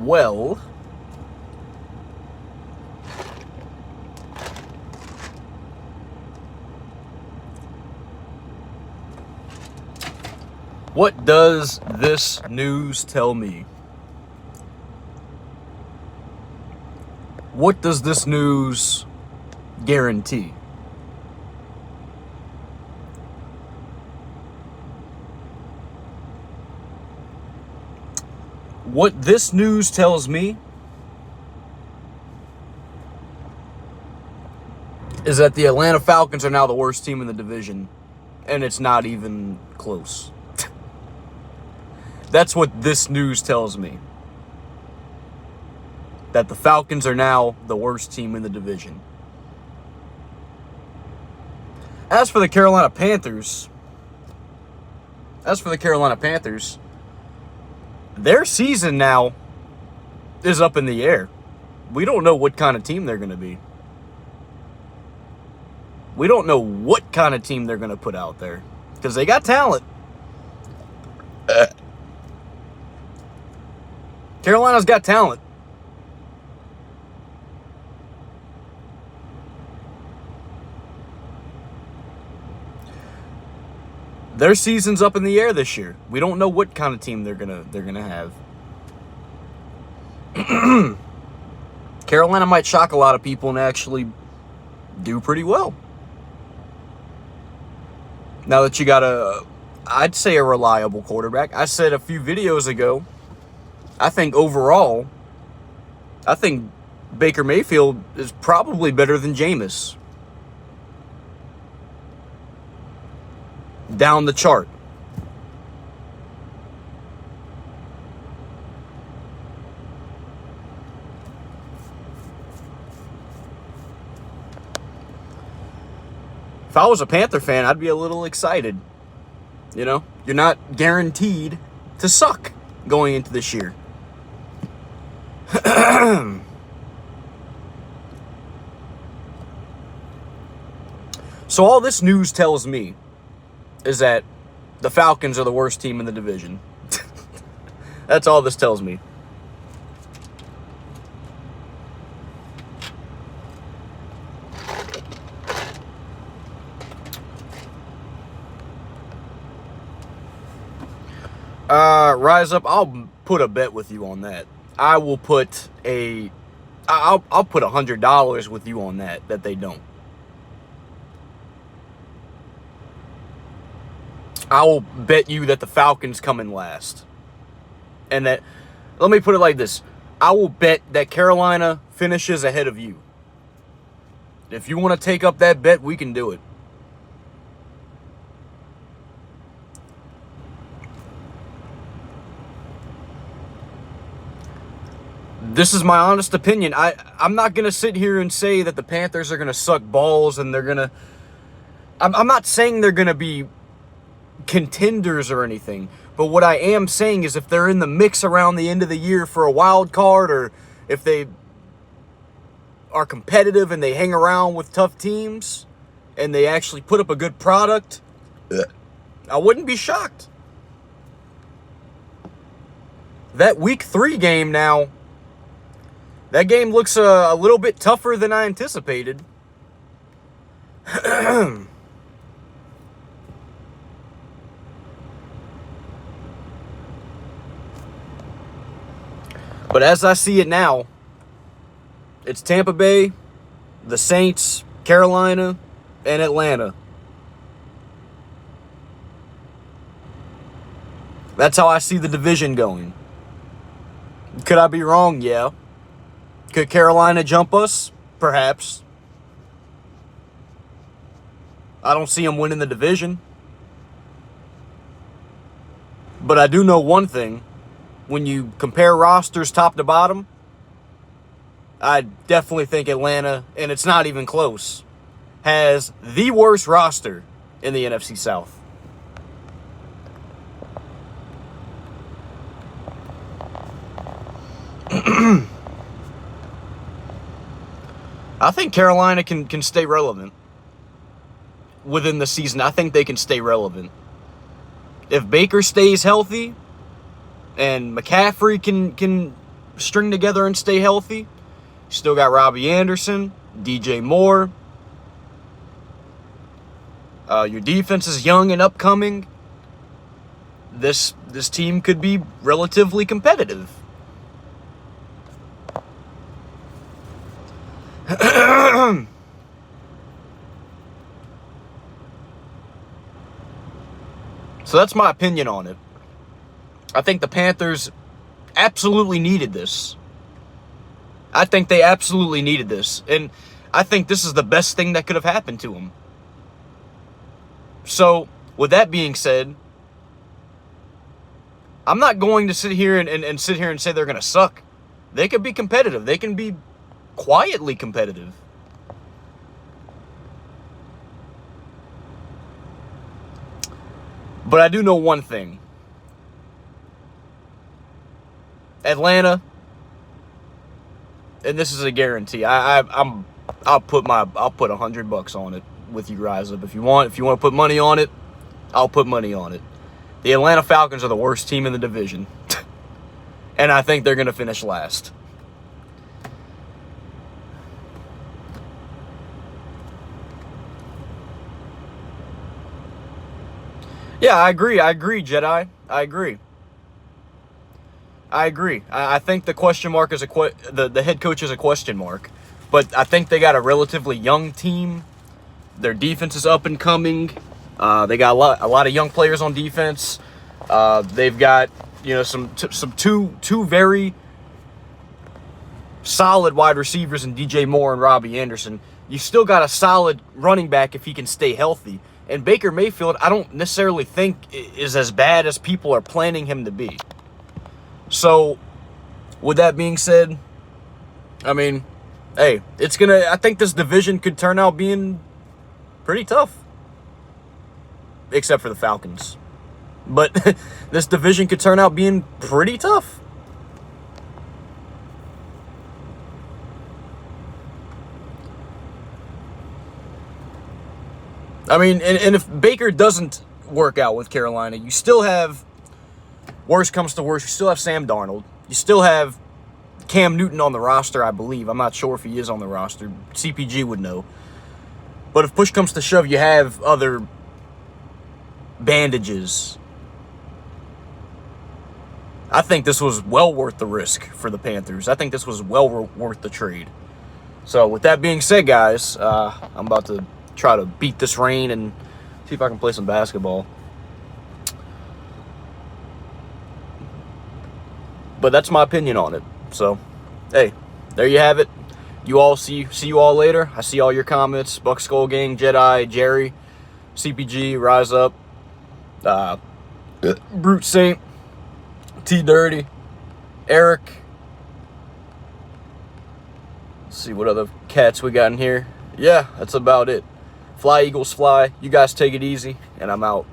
well, what does this news tell me? What does this news guarantee? What this news tells me is that the Atlanta Falcons are now the worst team in the division, and it's not even close. That's what this news tells me. That the Falcons are now the worst team in the division. As for the Carolina Panthers, their season now is up in the air. We don't know what kind of team they're going to be. We don't know what kind of team they're going to put out there because they got talent. Carolina's got talent. Their season's up in the air this year. We don't know what kind of team they're gonna have. Carolina might shock a lot of people and actually do pretty well. Now that you got I'd say a reliable quarterback. I said a few videos ago, I think overall, Baker Mayfield is probably better than Jameis. Down the chart. If I was a Panther fan, I'd be a little excited. You know, you're not guaranteed to suck going into this year. So all this news tells me is that the Falcons are the worst team in the division. That's all this tells me. Rise Up, I'll put a bet with you on that. I'll put $100 with you on that they don't. I will bet you that the Falcons come in last. And that, let me put it like this. I will bet that Carolina finishes ahead of you. If you want to take up that bet, we can do it. This is my honest opinion. I'm not going to sit here and say that the Panthers are going to suck balls and they're going to... I'm not saying they're going to be contenders or anything, but what I am saying is if they're in the mix around the end of the year for a wild card, or if they are competitive and they hang around with tough teams and they actually put up a good product, I wouldn't be shocked. That week 3 game now, that game looks a little bit tougher than I anticipated. But as I see it now, it's Tampa Bay, the Saints, Carolina, and Atlanta. That's how I see the division going. Could I be wrong? Yeah. Could Carolina jump us? Perhaps. I don't see them winning the division. But I do know one thing. When you compare rosters top to bottom, I definitely think Atlanta, and it's not even close, has the worst roster in the NFC South. I think Carolina can stay relevant within the season. I think they can stay relevant. If Baker stays healthy and McCaffrey can string together and stay healthy. You still got Robbie Anderson, DJ Moore. Your defense is young and upcoming. This team could be relatively competitive. So that's my opinion on it. I think the Panthers absolutely needed this. I think they absolutely needed this. And I think this is the best thing that could have happened to them. So, with that being said, I'm not going to sit here and sit here and say they're going to suck. They could be competitive. They can be quietly competitive. But I do know one thing. Atlanta, and this is a guarantee. I'll put $100 on it with you, Rise Up. If you want to put money on it, I'll put money on it. The Atlanta Falcons are the worst team in the division. And I think they're going to finish last. Yeah, I agree, Jedi. I agree. I think the question mark is the head coach is a question mark. But I think they got a relatively young team. Their defense is up and coming. They got a lot of young players on defense. They've got some two very solid wide receivers in DJ Moore and Robbie Anderson. You still got a solid running back if he can stay healthy. And Baker Mayfield, I don't necessarily think is as bad as people are planning him to be. So, with that being said, I mean, hey, I think this division could turn out being pretty tough. Except for the Falcons. But this division could turn out being pretty tough. I mean, and if Baker doesn't work out with Carolina, you still have, worst comes to worst, you still have Sam Darnold. You still have Cam Newton on the roster, I believe. I'm not sure if he is on the roster. CPG would know. But if push comes to shove, you have other bandages. I think this was well worth the risk for the Panthers. I think this was well worth the trade. So with that being said, guys, I'm about to try to beat this rain and see if I can play some basketball. But that's my opinion on it. So, hey, there you have it. You all see you all later. I see all your comments. Buck Skull Gang, Jedi, Jerry, CPG, Rise Up, Brute Saint, T Dirty, Eric. Let's see what other cats we got in here. Yeah, that's about it. Fly, Eagles, fly. You guys take it easy, and I'm out.